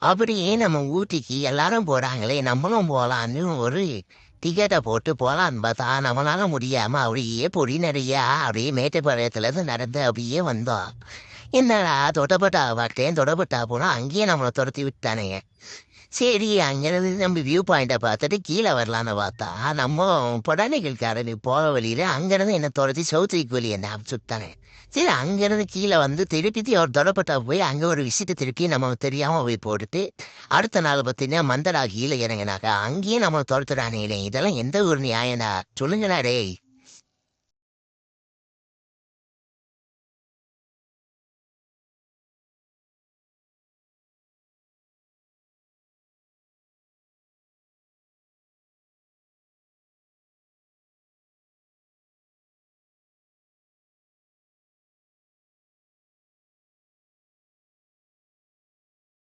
அப்படியே நம்ம ஊட்டிக்கு எல்லாரும் போறாங்களே நம்மளும் போலான்னு ஒரு டிக்கெட்டை போட்டு போலான்னு பார்த்தா நம்மளால முடியாம அப்படியே பொடி நிறையா அப்படியே மேட்டுப்பாளையத்துல இருந்து நடந்து அப்படியே வந்தோம். என்னடா தொட்டப்பட்டா பார்த்தேன், தொட்டப்பட்டா போனா அங்கேயே நம்மளை துரத்தி விட்டானுங்க. சரி அங்கிருந்து நம்ம வியூ பாயிண்ட்டை பார்த்துட்டு கீழே வரலான்னு பார்த்தா நம்ம பொடானிக்கல்காரன் போகிற வழியில அங்கிருந்து என்ன துரத்தி சவுத்துக்கு வெளியே என்ன சுத்தானே. சரி அங்கிருந்து கீழே வந்து திருப்பி ஒரு தொடப்பட்டா போய் அங்கே ஒரு விஷயத்தை திருப்பி நம்ம தெரியாமல் போய் போட்டுட்டு அடுத்த நாள் பார்த்தீங்கன்னா மந்தடா கீழே இறங்கினாக்கா அங்கேயே நம்ம துரத்துறானே. இதெல்லாம் எந்த ஒரு நியாயம்டா சொல்லுங்கடா டேய்.